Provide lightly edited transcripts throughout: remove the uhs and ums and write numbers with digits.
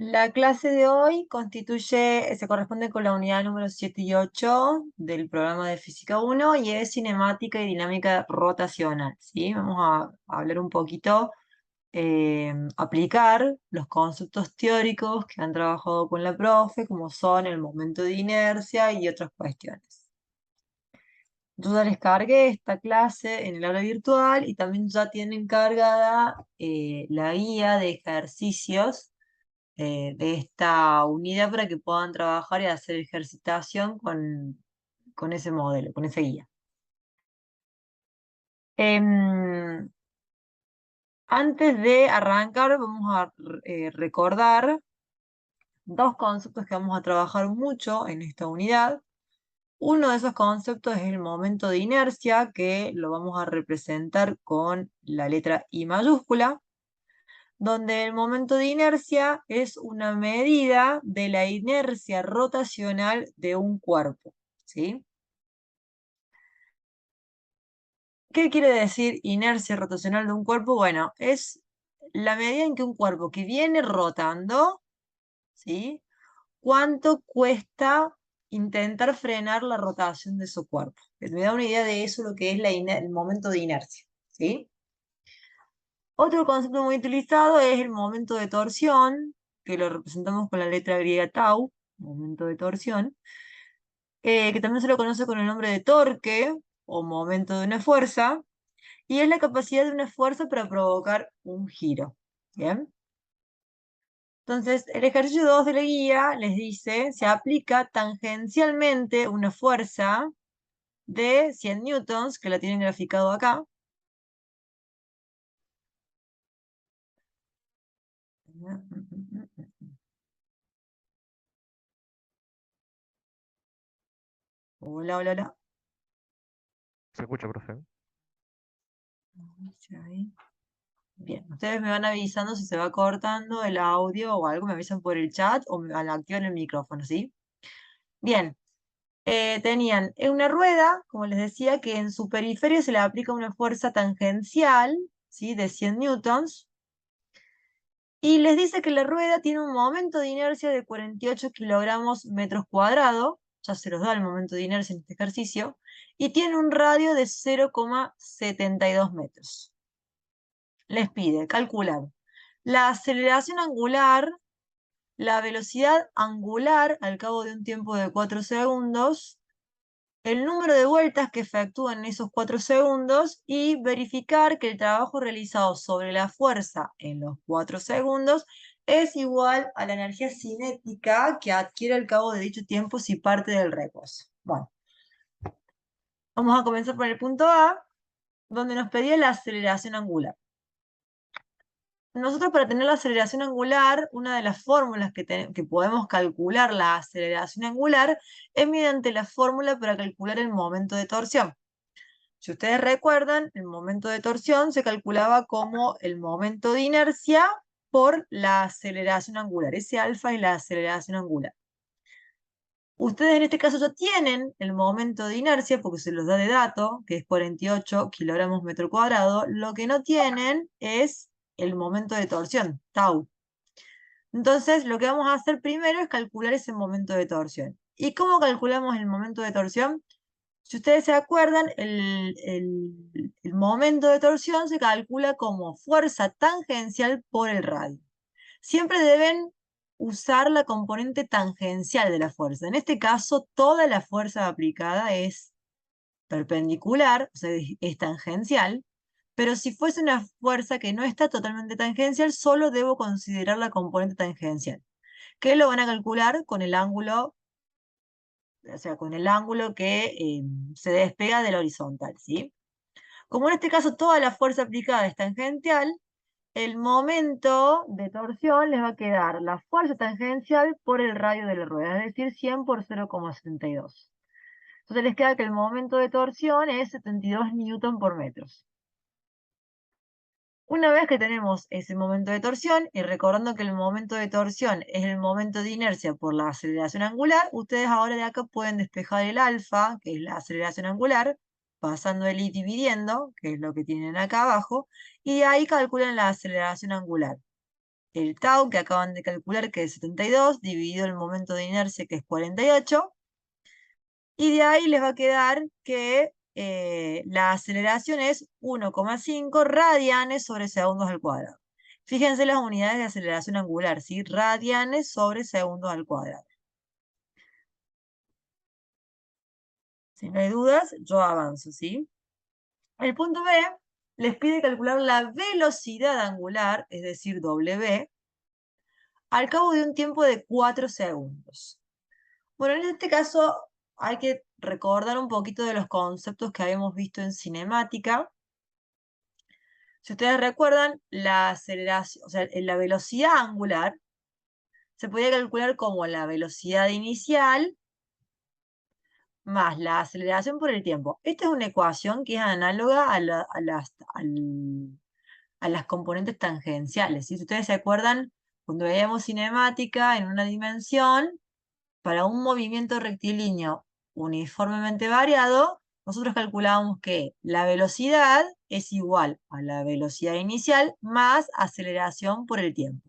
La clase de hoy se corresponde con la unidad número 7 y 8 del programa de Física 1 y es cinemática y dinámica rotacional, ¿sí? Vamos a hablar un poquito, aplicar los conceptos teóricos que han trabajado con la profe, como son el momento de inercia y otras cuestiones. Yo ya les cargué esta clase en el aula virtual y también ya tienen cargada la guía de ejercicios de esta unidad para que puedan trabajar y hacer ejercitación con ese modelo, con esa guía. Em, Antes de arrancar, vamos a recordar dos conceptos que vamos a trabajar mucho en esta unidad. Uno de esos conceptos es el momento de inercia, que lo vamos a representar con la letra I mayúscula, donde el momento de inercia es una medida de la inercia rotacional de un cuerpo, ¿sí? ¿Qué quiere decir inercia rotacional de un cuerpo? Bueno, es la medida en que un cuerpo que viene rotando, ¿sí? ¿Cuánto cuesta intentar frenar la rotación de su cuerpo? Me da una idea de eso, lo que es el momento de inercia, ¿sí? Otro concepto muy utilizado es el momento de torsión, que lo representamos con la letra griega tau, momento de torsión, que también se lo conoce con el nombre de torque o momento de una fuerza, y es la capacidad de una fuerza para provocar un giro. ¿Bien? Entonces, el ejercicio 2 de la guía les dice, se aplica tangencialmente una fuerza de 100 newtons, que la tienen graficado acá. Hola, hola, hola. Se escucha, profe. Bien, ustedes me van avisando si se va cortando el audio o algo, me avisan por el chat o me activan el micrófono, ¿sí? Bien, tenían una rueda, como les decía, que en su periferia se le aplica una fuerza tangencial, ¿sí? De 100 newtons, y les dice que la rueda tiene un momento de inercia de 48 kilogramos metros cuadrados, ya se los da el momento de inercia en este ejercicio, y tiene un radio de 0,72 metros. Les pide calcular la aceleración angular, la velocidad angular al cabo de un tiempo de 4 segundos, el número de vueltas que efectúan en esos 4 segundos y verificar que el trabajo realizado sobre la fuerza en los 4 segundos es igual a la energía cinética que adquiere al cabo de dicho tiempo si parte del reposo. Bueno, vamos a comenzar por el punto A, donde nos pedía la aceleración angular. Nosotros, para tener la aceleración angular, una de las fórmulas que podemos calcular la aceleración angular es mediante la fórmula para calcular el momento de torsión. Si ustedes recuerdan, el momento de torsión se calculaba como el momento de inercia por la aceleración angular. Ese alfa es la aceleración angular. Ustedes en este caso ya tienen el momento de inercia porque se los da de dato, que es 48 kilogramos metro cuadrado. Lo que no tienen es el momento de torsión, tau. Entonces, lo que vamos a hacer primero es calcular ese momento de torsión. ¿Y cómo calculamos el momento de torsión? Si ustedes se acuerdan, el momento de torsión se calcula como fuerza tangencial por el radio. Siempre deben usar la componente tangencial de la fuerza. En este caso, toda la fuerza aplicada es perpendicular, o sea, es tangencial, pero si fuese una fuerza que no está totalmente tangencial, solo debo considerar la componente tangencial, que lo van a calcular con el ángulo, o sea, con el ángulo que se despega de la horizontal, ¿sí? Como en este caso toda la fuerza aplicada es tangencial, el momento de torsión les va a quedar la fuerza tangencial por el radio de la rueda, es decir, 100 por 0,72. Entonces les queda que el momento de torsión es 72 newton por metros. Una vez que tenemos ese momento de torsión, y recordando que el momento de torsión es el momento de inercia por la aceleración angular, ustedes ahora de acá pueden despejar el alfa, que es la aceleración angular, pasando el i dividiendo, que es lo que tienen acá abajo, y de ahí calculan la aceleración angular. el tau que acaban de calcular, que es 72, dividido el momento de inercia, que es 48, y de ahí les va a quedar que la aceleración es 1,5 radianes sobre segundos al cuadrado. Fíjense las unidades de aceleración angular, ¿sí? Radianes sobre segundos al cuadrado. Si no hay dudas, yo avanzo, ¿sí? El punto B les pide calcular la velocidad angular, es decir, W, al cabo de un tiempo de 4 segundos. Bueno, en este caso hay que recordar un poquito de los conceptos que habíamos visto en cinemática. Si ustedes recuerdan, la aceleración, o sea, la velocidad angular se podía calcular como la velocidad inicial más la aceleración por el tiempo. Esta es una ecuación que es análoga a las componentes tangenciales, ¿sí? Si ustedes se acuerdan, cuando veíamos cinemática en una dimensión, para un movimiento rectilíneo uniformemente variado, nosotros calculábamos que la velocidad es igual a la velocidad inicial más aceleración por el tiempo.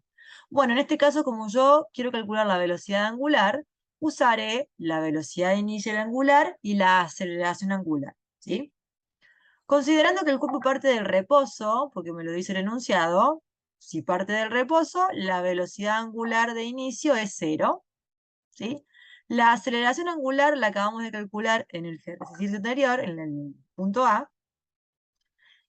Bueno, en este caso, como yo quiero calcular la velocidad angular, usaré la velocidad inicial angular y la aceleración angular, ¿sí? Considerando que el cuerpo parte del reposo, porque me lo dice el enunciado, si parte del reposo, la velocidad angular de inicio es 0, ¿sí? La aceleración angular la acabamos de calcular en el ejercicio anterior, en el punto A,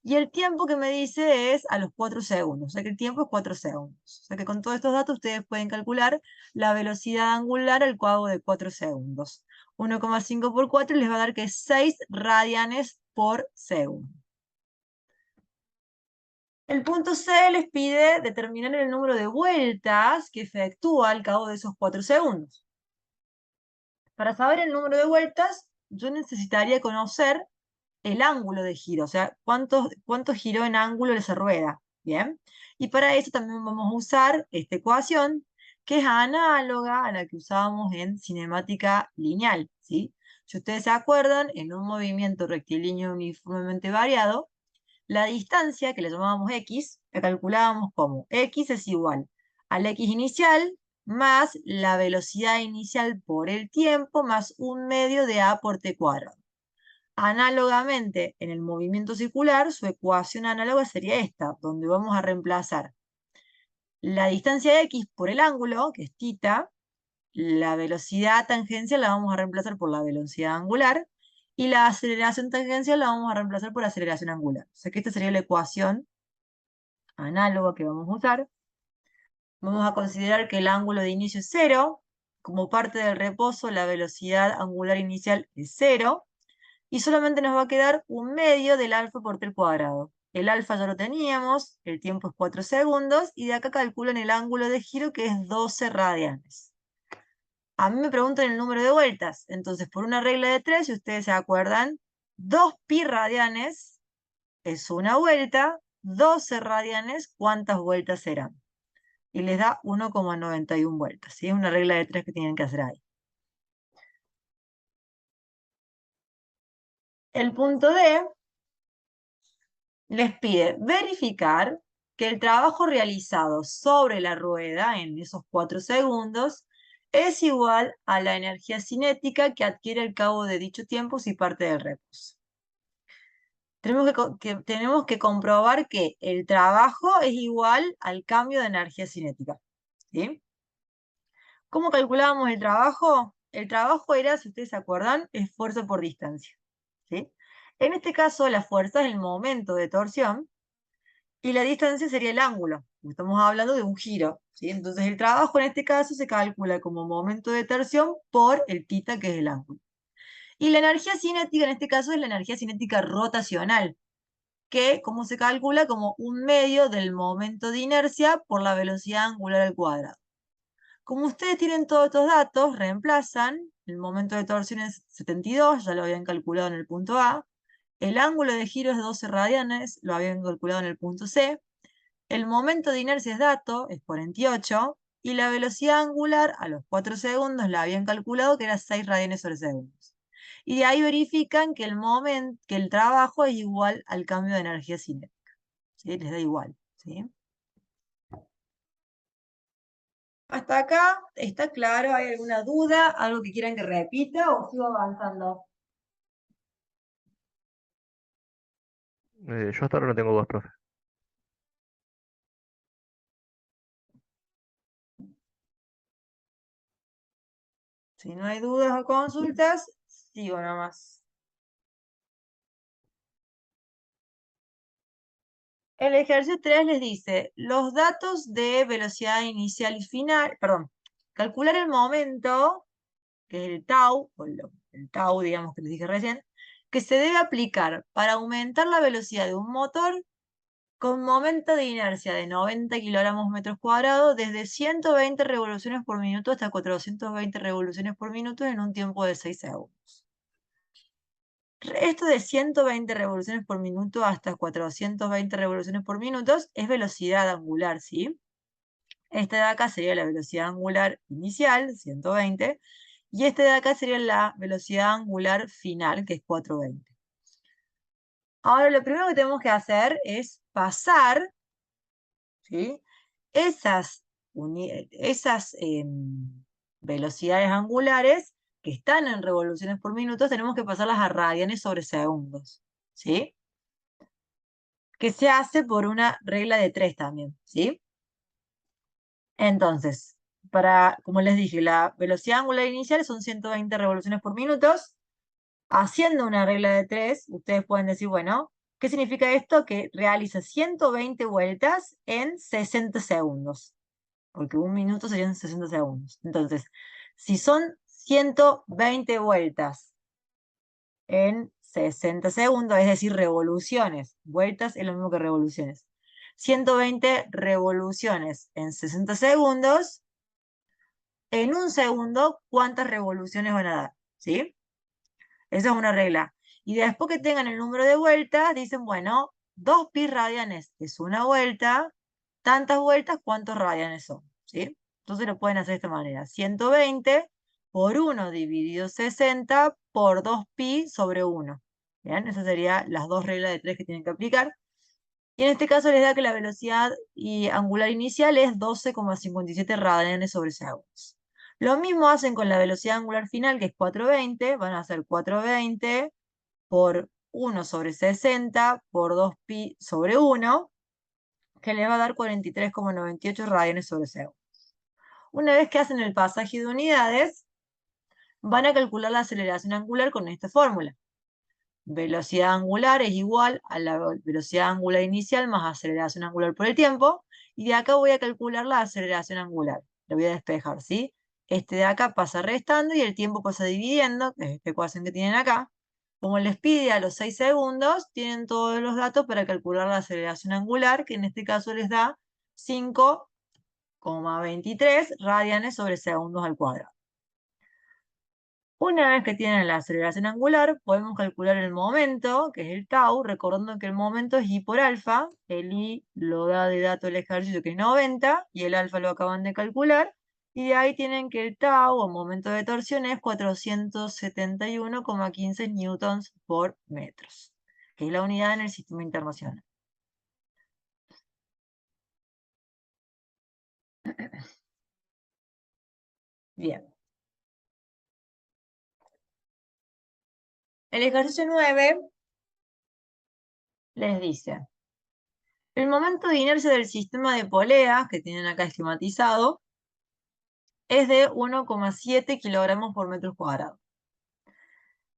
y el tiempo que me dice es a los 4 segundos, o sea que el tiempo es 4 segundos. O sea que con todos estos datos ustedes pueden calcular la velocidad angular al cabo de 4 segundos. 1,5 por 4 les va a dar que es 6 radianes por segundo. El punto C les pide determinar el número de vueltas que efectúa al cabo de esos 4 segundos. Para saber el número de vueltas, yo necesitaría conocer el ángulo de giro, o sea, cuánto giró en ángulo esa rueda, ¿bien? Y para eso también vamos a usar esta ecuación, que es análoga a la que usábamos en cinemática lineal, ¿sí? Si ustedes se acuerdan, en un movimiento rectilíneo uniformemente variado, la distancia, que le llamábamos x, la calculábamos como x es igual al x inicial más la velocidad inicial por el tiempo más un medio de a por t cuadrado. Análogamente, en el movimiento circular, su ecuación análoga sería esta, donde vamos a reemplazar la distancia x por el ángulo, que es θ, la velocidad tangencial la vamos a reemplazar por la velocidad angular, y la aceleración tangencial la vamos a reemplazar por aceleración angular. O sea que esta sería la ecuación análoga que vamos a usar. Vamos a considerar que el ángulo de inicio es 0. Como parte del reposo, la velocidad angular inicial es 0. Y solamente nos va a quedar un medio del alfa por t al cuadrado. El alfa ya lo teníamos, el tiempo es 4 segundos, y de acá calculan el ángulo de giro, que es 12 radianes. A mí me preguntan el número de vueltas, entonces por una regla de 3, si ustedes se acuerdan, 2 pi radianes es una vuelta, 12 radianes, ¿cuántas vueltas serán? Y les da 1,91 vueltas, ¿sí? Es una regla de 3 que tienen que hacer ahí. El punto D les pide verificar que el trabajo realizado sobre la rueda en esos 4 segundos es igual a la energía cinética que adquiere al cabo de dicho tiempo si parte del reposo. Tenemos que comprobar que el trabajo es igual al cambio de energía cinética, ¿sí? ¿Cómo calculábamos el trabajo? El trabajo era, si ustedes se acuerdan, esfuerzo por distancia, ¿sí? En este caso, la fuerza es el momento de torsión y la distancia sería el ángulo. Estamos hablando de un giro, ¿sí? Entonces el trabajo en este caso se calcula como momento de torsión por el θ, que es el ángulo. Y la energía cinética en este caso es la energía cinética rotacional, que como se calcula como un medio del momento de inercia por la velocidad angular al cuadrado. Como ustedes tienen todos estos datos, reemplazan, el momento de torsión es 72, ya lo habían calculado en el punto A, el ángulo de giro es 12 radianes, lo habían calculado en el punto C, el momento de inercia es dato, es 48, y la velocidad angular a los 4 segundos la habían calculado que era 6 radianes sobre segundos. Y de ahí verifican que que el trabajo es igual al cambio de energía cinética, ¿sí? Les da igual, ¿sí? hasta acá, ¿está claro? ¿Hay alguna duda? ¿Algo que quieran que repita o sigo avanzando? Yo hasta ahora no tengo dudas, profe. Si no hay dudas o consultas, sigo nomás. El ejercicio 3 les dice, los datos de velocidad inicial y final, perdón, calcular el momento, que es el tau, el tau, digamos que les dije recién, que se debe aplicar para aumentar la velocidad de un motor con momento de inercia de 90 kilogramos metros cuadrados desde 120 revoluciones por minuto hasta 420 revoluciones por minuto en un tiempo de 6 segundos. Esto de 120 revoluciones por minuto hasta 420 revoluciones por minuto es velocidad angular, ¿sí? Esta de acá sería la velocidad angular inicial, 120, y este de acá sería la velocidad angular final, que es 420. Ahora, lo primero que tenemos que hacer es pasar, ¿sí? esas velocidades angulares que están en revoluciones por minuto, tenemos que pasarlas a radianes sobre segundos, ¿sí? Que se hace por una regla de 3 también, ¿sí? Entonces, como les dije, la velocidad angular inicial son 120 revoluciones por minuto. Haciendo una regla de 3, ustedes pueden decir, bueno, ¿qué significa esto? Que realiza 120 vueltas en 60 segundos. Porque un minuto serían 60 segundos. Entonces, si son 120 vueltas en 60 segundos, es decir, revoluciones. Vueltas es lo mismo que revoluciones. 120 revoluciones en 60 segundos. En un segundo, ¿cuántas revoluciones van a dar? ¿Sí? Esa es una regla. Y después que tengan el número de vueltas, dicen, bueno, 2 pi radianes es una vuelta. Tantas vueltas, ¿cuántos radianes son? ¿Sí? Entonces lo pueden hacer de esta manera. 120 por 1 dividido 60 por 2 pi sobre 1. ¿Bien? Esas serían las dos reglas de 3 que tienen que aplicar. Y en este caso les da que la velocidad angular inicial es 12,57 radianes sobre segundos. Lo mismo hacen con la velocidad angular final, que es 420. Van a hacer 420 por 1 sobre 60 por 2 pi sobre 1, que les va a dar 43,98 radianes sobre segundo. Una vez que hacen el pasaje de unidades, van a calcular la aceleración angular con esta fórmula. Velocidad angular es igual a la velocidad angular inicial más aceleración angular por el tiempo. Y de acá voy a calcular la aceleración angular. Lo voy a despejar, ¿sí? Este de acá pasa restando y el tiempo pasa dividiendo, que es esta ecuación que tienen acá. Como les pide a los 6 segundos, tienen todos los datos para calcular la aceleración angular, que en este caso les da 5,23 radianes sobre segundos al cuadrado. Una vez que tienen la aceleración angular, podemos calcular el momento, que es el tau, recordando que el momento es i por alfa. El i lo da de dato el ejercicio, que es 90, y el alfa lo acaban de calcular. Y de ahí tienen que el tau, o momento de torsión, es 471,15 newtons por metros, que es la unidad en el sistema internacional. Bien. El ejercicio 9 les dice, el momento de inercia del sistema de poleas, que tienen acá esquematizado, es de 1,7 kilogramos por metro cuadrado.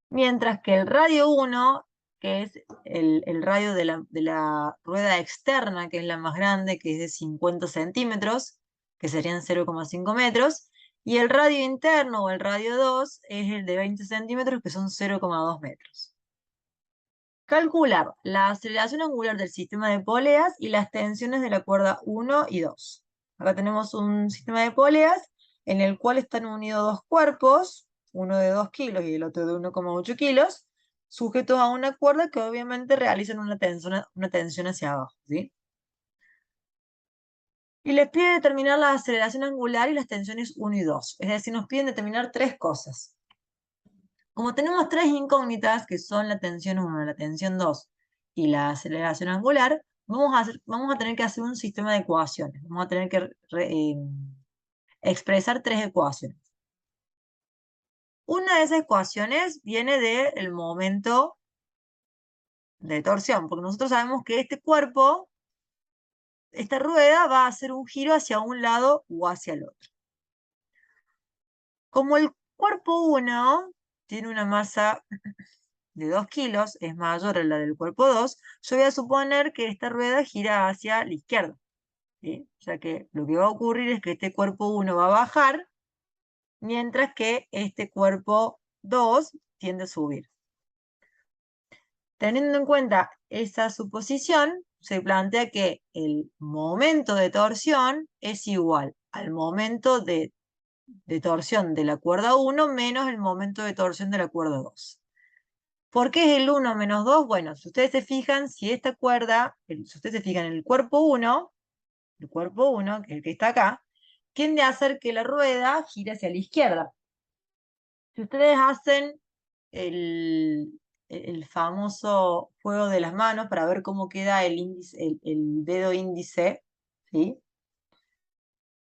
Mientras que el radio 1, que es el radio de la rueda externa, que es la más grande, que es de 50 centímetros, que serían 0,5 metros, y el radio interno o el radio 2 es el de 20 centímetros, que son 0,2 metros. Calcular la aceleración angular del sistema de poleas y las tensiones de la cuerda 1 y 2. Acá tenemos un sistema de poleas en el cual están unidos dos cuerpos, uno de 2 kilos y el otro de 1,8 kilos, sujetos a una cuerda que obviamente realizan una tensión hacia abajo, ¿sí? Y les pide determinar la aceleración angular y las tensiones 1 y 2. Es decir, nos piden determinar tres cosas. Como tenemos tres incógnitas, que son la tensión 1, la tensión 2 y la aceleración angular, vamos a tener que hacer un sistema de ecuaciones. Vamos a tener que expresar tres ecuaciones. Una de esas ecuaciones viene del momento de torsión, porque nosotros sabemos que este cuerpo, esta rueda va a hacer un giro hacia un lado o hacia el otro. Como el cuerpo 1 tiene una masa de 2 kilos, es mayor a la del cuerpo 2, yo voy a suponer que esta rueda gira hacia la izquierda, ¿sí? O sea que lo que va a ocurrir es que este cuerpo 1 va a bajar, mientras que este cuerpo 2 tiende a subir. Teniendo en cuenta esa suposición, se plantea que el momento de torsión es igual al momento de torsión de la cuerda 1 menos el momento de torsión de la cuerda 2. ¿Por qué es el 1 menos 2? Bueno, si ustedes se fijan, si esta cuerda, si ustedes se fijan en el cuerpo 1, que es el que está acá, tiende a hacer que la rueda gire hacia la izquierda. Si ustedes hacen el famoso juego de las manos para ver cómo queda el índice, el dedo índice, ¿sí?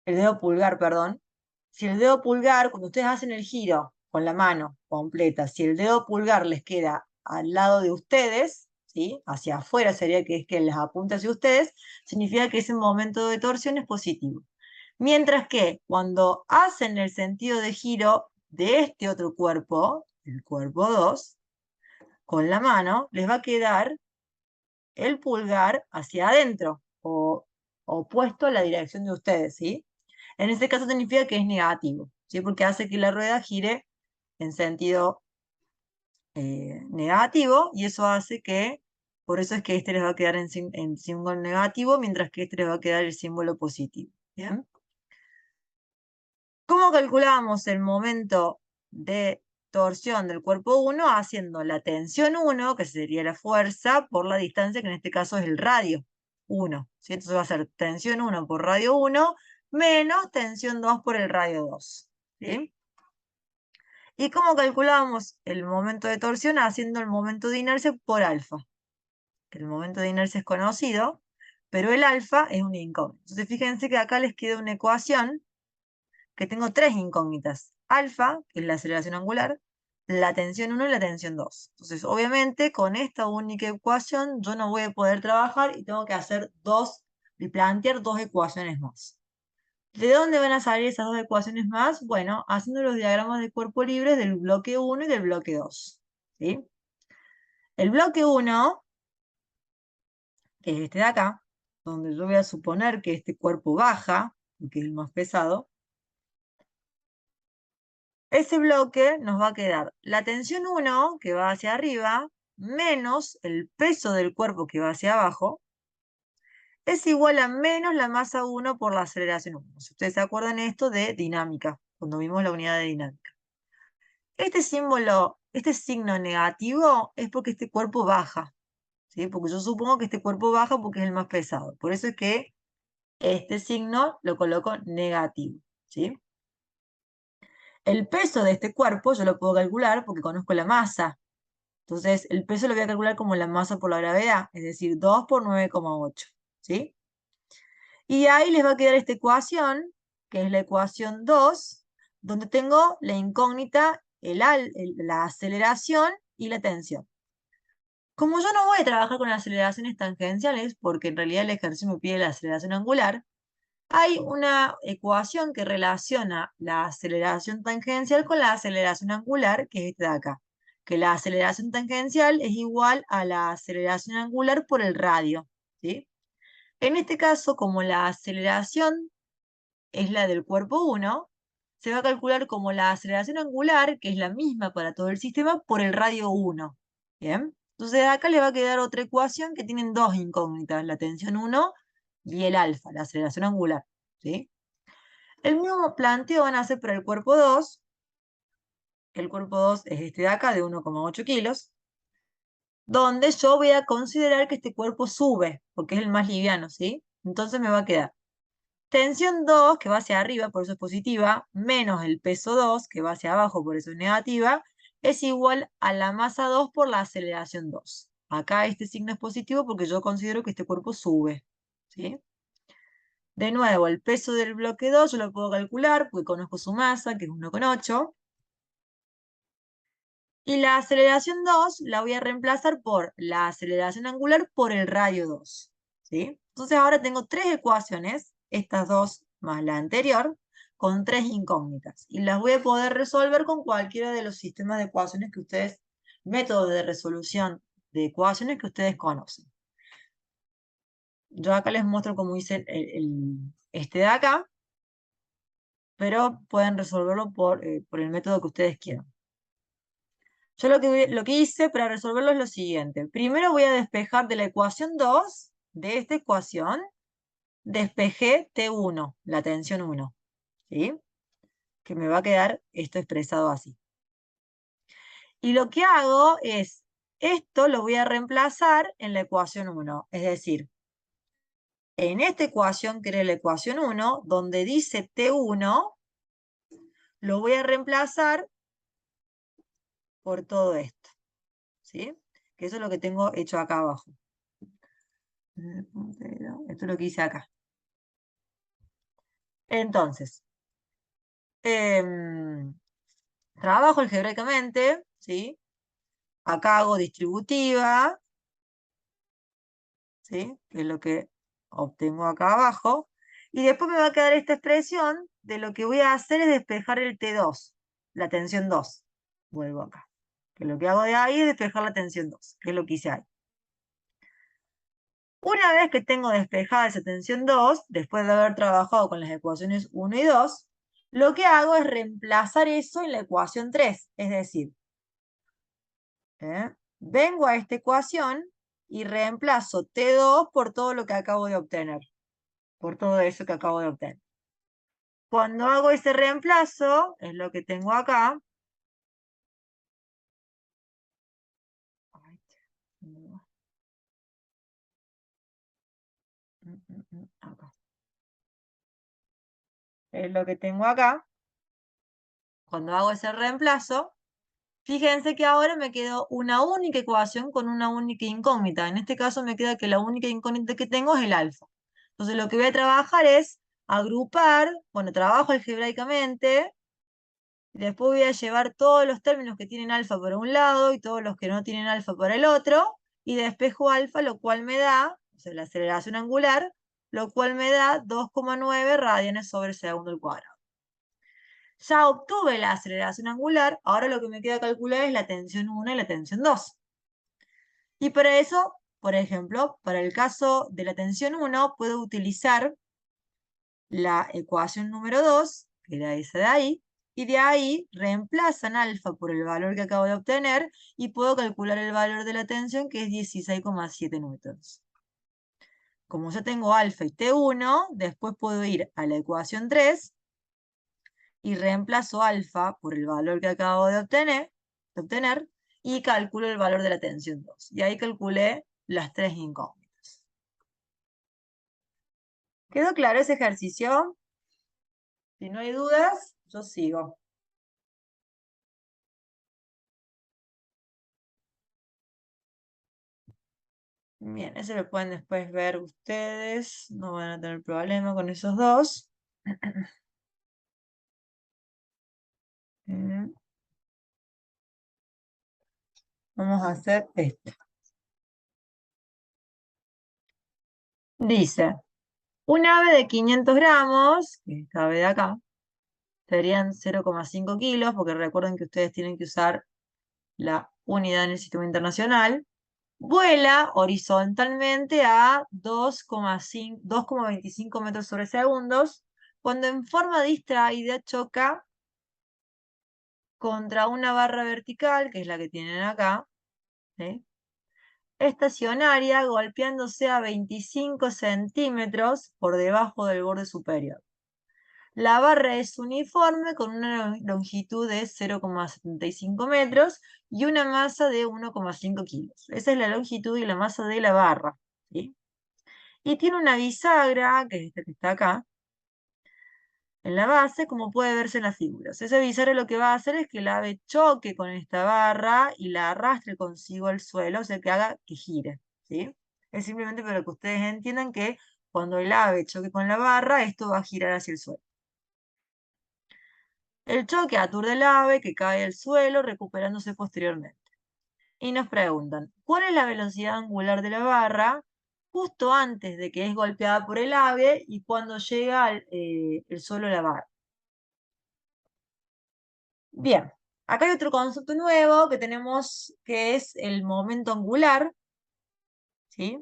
El dedo pulgar, perdón. Si el dedo pulgar, cuando ustedes hacen el giro con la mano completa, si el dedo pulgar les queda al lado de ustedes, ¿sí? Hacia afuera sería que es que les apunta hacia ustedes, significa que ese momento de torsión es positivo. Mientras que cuando hacen el sentido de giro de este otro cuerpo, el cuerpo 2, con la mano, les va a quedar el pulgar hacia adentro o opuesto a la dirección de ustedes, ¿sí? En este caso significa que es negativo, ¿sí? Porque hace que la rueda gire en sentido negativo y eso hace que, por eso es que este les va a quedar en símbolo negativo, mientras que este les va a quedar el símbolo positivo, ¿bien? ¿Cómo calculamos el momento de torsión del cuerpo 1? Haciendo la tensión 1, que sería la fuerza, por la distancia, que en este caso es el radio 1. ¿Sí? Entonces va a ser tensión 1 por radio 1 menos tensión 2 por el radio 2. ¿Sí? ¿Y cómo calculamos el momento de torsión? Haciendo el momento de inercia por alfa. El momento de inercia es conocido, pero el alfa es un incógnito. Entonces fíjense que acá les queda una ecuación que tengo tres incógnitas. Alfa, que es la aceleración angular, la tensión 1 y la tensión 2. Entonces, obviamente, con esta única ecuación yo no voy a poder trabajar y tengo que hacer y plantear dos ecuaciones más. ¿De dónde van a salir esas dos ecuaciones más? Bueno, haciendo los diagramas de cuerpo libre del bloque 1 y del bloque 2. ¿Sí? El bloque 1, que es este de acá, donde yo voy a suponer que este cuerpo baja, que es el más pesado, ese bloque nos va a quedar la tensión 1, que va hacia arriba, menos el peso del cuerpo que va hacia abajo, es igual a menos la masa 1 por la aceleración 1. Si ustedes se acuerdan esto de dinámica, cuando vimos la unidad de dinámica. Este símbolo, este signo negativo, es porque este cuerpo baja, ¿sí? Porque yo supongo que este cuerpo baja porque es el más pesado. Por eso es que este signo lo coloco negativo, ¿sí? El peso de este cuerpo yo lo puedo calcular porque conozco la masa. Entonces, el peso lo voy a calcular como la masa por la gravedad, es decir, 2 por 9,8, ¿sí? Y ahí les va a quedar esta ecuación, que es la ecuación 2, donde tengo la incógnita, la aceleración y la tensión. Como yo no voy a trabajar con aceleraciones tangenciales, porque en realidad el ejercicio me pide la aceleración angular, hay una ecuación que relaciona la aceleración tangencial con la aceleración angular, que es esta de acá. Que la aceleración tangencial es igual a la aceleración angular por el radio, ¿sí? En este caso, como la aceleración es la del cuerpo 1, se va a calcular como la aceleración angular, que es la misma para todo el sistema, por el radio 1. ¿Bien? Entonces acá le va a quedar otra ecuación que tienen dos incógnitas, la tensión 1 y el alfa, la aceleración angular. ¿Sí? El mismo planteo van a hacer para el cuerpo 2. El cuerpo 2 es este de acá, de 1,8 kilos, donde yo voy a considerar que este cuerpo sube, porque es el más liviano, ¿sí? Entonces me va a quedar tensión 2, que va hacia arriba, por eso es positiva, menos el peso 2, que va hacia abajo, por eso es negativa, es igual a la masa 2 por la aceleración 2. Acá este signo es positivo porque yo considero que este cuerpo sube, ¿sí? De nuevo, el peso del bloque 2 yo lo puedo calcular porque conozco su masa, que es 1,8. Y la aceleración 2 la voy a reemplazar por la aceleración angular por el radio 2. ¿Sí? Entonces ahora tengo tres ecuaciones, estas dos más la anterior, con tres incógnitas. Y las voy a poder resolver con cualquiera de los sistemas de ecuaciones que ustedes, métodos de resolución de ecuaciones que ustedes conocen. Yo acá les muestro cómo hice este de acá, pero pueden resolverlo por el método que ustedes quieran. Yo lo que hice para resolverlo es lo siguiente. Primero voy a despejar de la ecuación 2, de esta ecuación, despejé T1, la tensión 1. ¿Sí? Que me va a quedar esto expresado así. Y lo que hago es, esto lo voy a reemplazar en la ecuación 1. Es decir, en esta ecuación, que era la ecuación 1, donde dice T1, lo voy a reemplazar por todo esto. ¿Sí? Que eso es lo que tengo hecho acá abajo. Esto es lo que hice acá. Entonces, trabajo algebraicamente, ¿sí? Acá hago distributiva, ¿sí? Que es lo que obtengo acá abajo. Y después me va a quedar esta expresión de lo que voy a hacer es despejar el T2, la tensión 2. Vuelvo acá. Que lo que hago de ahí es despejar la tensión 2, que es lo que hice ahí. Una vez que tengo despejada esa tensión 2, después de haber trabajado con las ecuaciones 1 y 2, lo que hago es reemplazar eso en la ecuación 3. Es decir, vengo a esta ecuación y reemplazo T2 por todo lo que acabo de obtener. Por todo eso que acabo de obtener. Cuando hago ese reemplazo, es lo que tengo acá. Acá. Es lo que tengo acá. Cuando hago ese reemplazo, fíjense que ahora me quedó una única ecuación con una única incógnita. En este caso me queda que la única incógnita que tengo es el alfa. Entonces lo que voy a trabajar es agrupar, bueno, trabajo algebraicamente, y después voy a llevar todos los términos que tienen alfa por un lado y todos los que no tienen alfa por el otro, y despejo alfa, lo cual me da, o sea, la aceleración angular, lo cual me da 2,9 radianes sobre segundo al cuadrado. Ya obtuve la aceleración angular, ahora lo que me queda calcular es la tensión 1 y la tensión 2. Y para eso, por ejemplo, para el caso de la tensión 1, puedo utilizar la ecuación número 2, que era esa de ahí, y de ahí reemplazan alfa por el valor que acabo de obtener y puedo calcular el valor de la tensión, que es 16,7 newtons. Como ya tengo alfa y T1, después puedo ir a la ecuación 3 y reemplazo alfa por el valor que acabo de obtener y calculo el valor de la tensión 2. Y ahí calculé las tres incógnitas. ¿Quedó claro ese ejercicio? Si no hay dudas, yo sigo. Bien, ese lo pueden después ver ustedes. No van a tener problema con esos dos. Vamos a hacer esto. Dice, un ave de 500 gramos, que esta ave de acá, serían 0,5 kilos, porque recuerden que ustedes tienen que usar la unidad en el sistema internacional, vuela horizontalmente a 2,25 metros sobre segundos, cuando en forma distraída choca contra una barra vertical, que es la que tienen acá, ¿sí? Estacionaria, golpeándose a 25 centímetros por debajo del borde superior. La barra es uniforme con una longitud de 0,75 metros y una masa de 1,5 kilos. Esa es la longitud y la masa de la barra, ¿sí? Y tiene una bisagra, que es esta que está acá, en la base, como puede verse en las figuras. Esa bisagra lo que va a hacer es que el ave choque con esta barra y la arrastre consigo al suelo, o sea que haga que gire, ¿sí? Es simplemente para que ustedes entiendan que Cuando el ave choque con la barra, esto va a girar hacia el suelo. El choque aturde al ave que cae al suelo, recuperándose posteriormente. Y nos preguntan, ¿cuál es la velocidad angular de la barra justo antes de que es golpeada por el ave y cuando llega el suelo a la barra? Bien, acá hay otro concepto nuevo que tenemos que es el momento angular, ¿sí?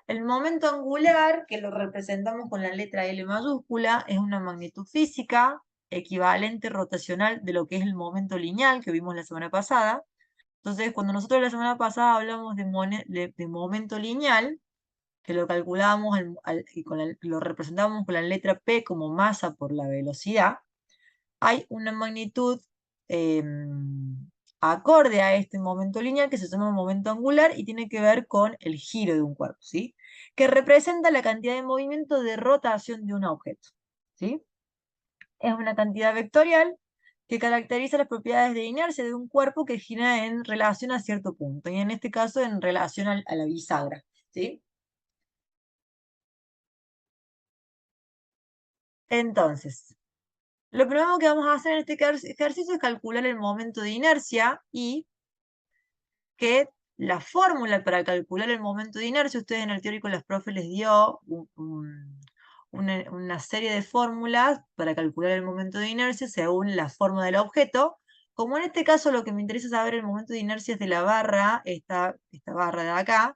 El momento angular, que lo representamos con la letra L mayúscula, es una magnitud física equivalente rotacional de lo que es el momento lineal que vimos la semana pasada. Entonces, cuando nosotros la semana pasada hablamos de momento lineal, que lo calculamos y lo representamos con la letra P como masa por la velocidad, hay una magnitud acorde a este momento lineal que se llama momento angular y tiene que ver con el giro de un cuerpo, ¿sí? Que representa la cantidad de movimiento de rotación de un objeto, ¿sí? Es una cantidad vectorial que caracteriza las propiedades de inercia de un cuerpo que gira en relación a cierto punto, y en este caso en relación a la bisagra, ¿sí? Entonces, lo primero que vamos a hacer en este ejercicio es calcular el momento de inercia y que la fórmula para calcular el momento de inercia, ustedes en el teórico los profes les dio una serie de fórmulas para calcular el momento de inercia según la forma del objeto. Como en este caso lo que me interesa saber el momento de inercia es de la barra, esta barra de acá,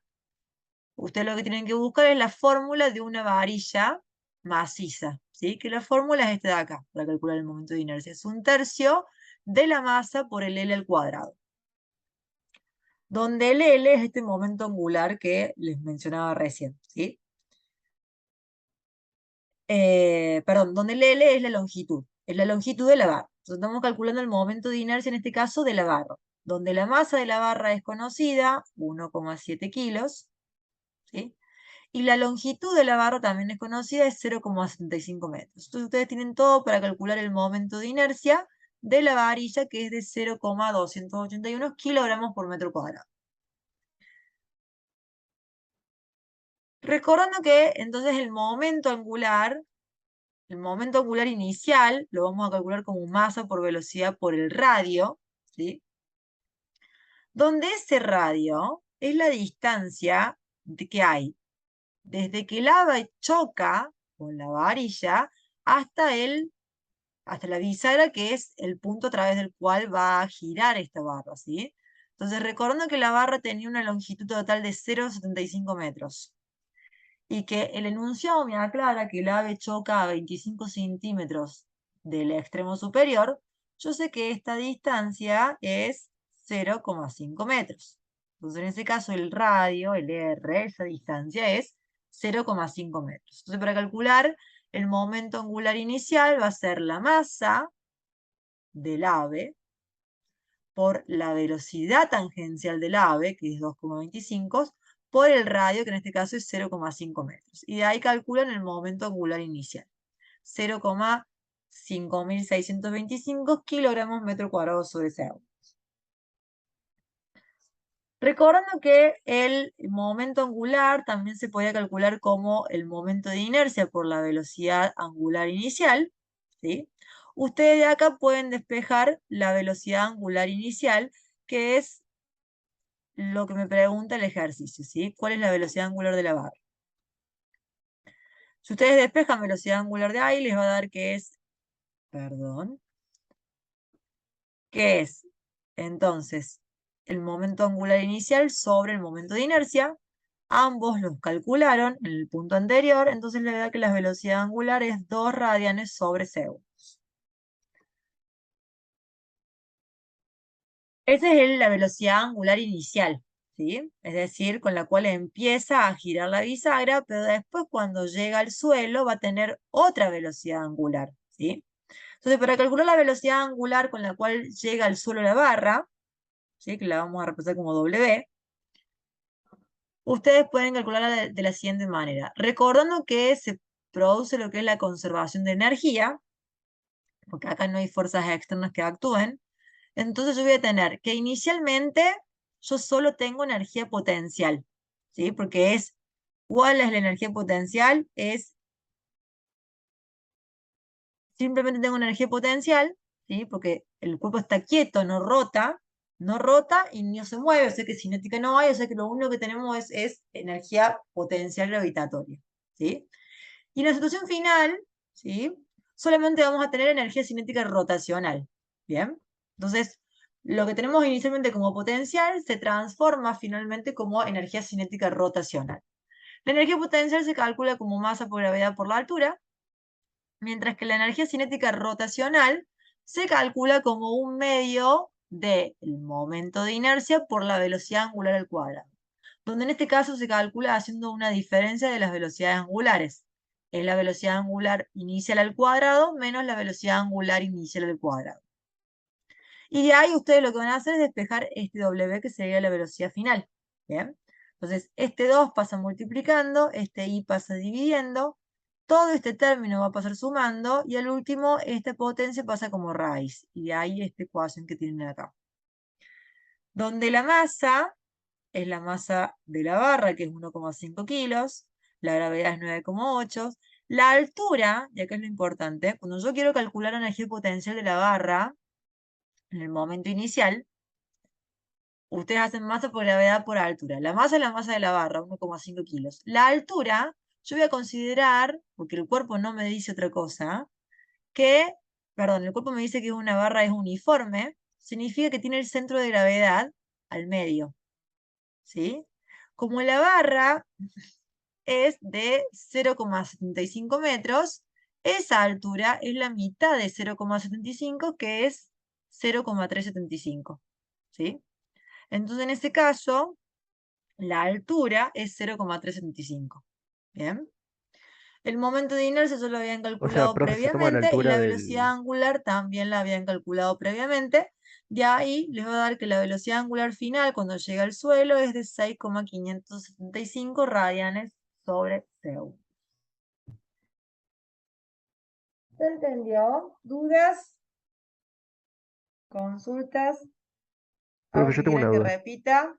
ustedes lo que tienen que buscar es la fórmula de una varilla maciza, ¿sí? Que la fórmula es esta de acá, para calcular el momento de inercia. Es 1/3 de la masa por el L al cuadrado, donde el L es este momento angular que les mencionaba recién, ¿sí? Perdón, donde el L es la longitud de la barra. Entonces estamos calculando el momento de inercia, en este caso, de la barra, donde la masa de la barra es conocida, 1,7 kilos, ¿sí? Y la longitud de la barra también es conocida, es 0,75 metros. Entonces ustedes tienen todo para calcular el momento de inercia de la varilla, que es de 0,281 kilogramos por metro cuadrado. Recordando que entonces el momento angular inicial, lo vamos a calcular como masa por velocidad por el radio, ¿sí? Donde ese radio es la distancia que hay desde que el ave choca con la varilla hasta, hasta la bisagra, que es el punto a través del cual va a girar esta barra, ¿sí? Entonces, recordando que la barra tenía una longitud total de 0,75 metros y que el enunciado me aclara que el ave choca a 25 centímetros del extremo superior, yo sé que esta distancia es 0,5 metros. Entonces, en ese caso, el radio, el R, esa distancia es 0,5 metros. Entonces, para calcular el momento angular inicial va a ser la masa del ave por la velocidad tangencial del ave, que es 2,25, por el radio, que en este caso es 0,5 metros. Y de ahí calculan el momento angular inicial. 0,5625 kilogramos metro cuadrado sobre segundo. Recordando que el momento angular también se podía calcular como el momento de inercia por la velocidad angular inicial, ¿sí? Ustedes de acá pueden despejar la velocidad angular inicial, que es lo que me pregunta el ejercicio, ¿sí? ¿Cuál es la velocidad angular de la barra? Si ustedes despejan velocidad angular de ahí, les va a dar que es, perdón, que es, entonces, el momento angular inicial sobre el momento de inercia. Ambos los calcularon en el punto anterior, entonces le da que la velocidad angular es 2 radianes sobre segundo. Esa es la velocidad angular inicial, ¿sí? Es decir, con la cual empieza a girar la bisagra, pero después cuando llega al suelo va a tener otra velocidad angular, ¿sí? Entonces, para calcular la velocidad angular con la cual llega al suelo la barra, ¿sí? Que la vamos a representar como W, ustedes pueden calcularla de la siguiente manera. Recordando que se produce lo que es la conservación de energía, porque acá no hay fuerzas externas que actúen, entonces yo voy a tener que inicialmente yo solo tengo energía potencial, ¿sí? Porque es ¿Cuál es la energía potencial? Es simplemente tengo una energía potencial, ¿sí? Porque el cuerpo está quieto, no rota y no se mueve, o sea que cinética no hay, o sea que lo único que tenemos es energía potencial gravitatoria, ¿sí? Y en la situación final, ¿sí? Solamente vamos a tener energía cinética rotacional, ¿bien? Entonces, lo que tenemos inicialmente como potencial se transforma finalmente como energía cinética rotacional. La energía potencial se calcula como masa por gravedad por la altura, mientras que la energía cinética rotacional se calcula como un medio del momento de inercia por la velocidad angular al cuadrado, donde en este caso se calcula haciendo una diferencia de las velocidades angulares. Es la velocidad angular inicial al cuadrado menos la velocidad angular inicial al cuadrado. Y de ahí ustedes lo que van a hacer es despejar este W, que sería la velocidad final. ¿Bien? Entonces, este 2 pasa multiplicando, este I pasa dividiendo, todo este término va a pasar sumando, y al último, esta potencia pasa como raíz. Y de ahí esta ecuación que tienen acá. Donde la masa es la masa de la barra, que es 1,5 kilos, la gravedad es 9,8, la altura, y acá es lo importante, cuando yo quiero calcular la energía potencial de la barra, en el momento inicial, ustedes hacen masa por gravedad por altura. La masa es la masa de la barra, 1,5 kilos. La altura, yo voy a considerar, porque el cuerpo no me dice otra cosa, que, perdón, el cuerpo me dice que una barra es uniforme, significa que tiene el centro de gravedad al medio, ¿sí? Como la barra es de 0,75 metros, esa altura es la mitad de 0,75, que es 0,375, ¿sí? Entonces, en este caso, la altura es 0,375. Bien. El momento de inercia ya lo habían O sea, calculado profe, se toma la previamente y altura la velocidad del... angular también la habían calculado previamente. De ahí les va a dar que la velocidad angular final cuando llega al suelo es de 6,575 radianes sobre segundo. ¿Se entendió? ¿Dudas? ¿Consultas? Profe, ¿Algo yo que tengo una quieran que duda. repita?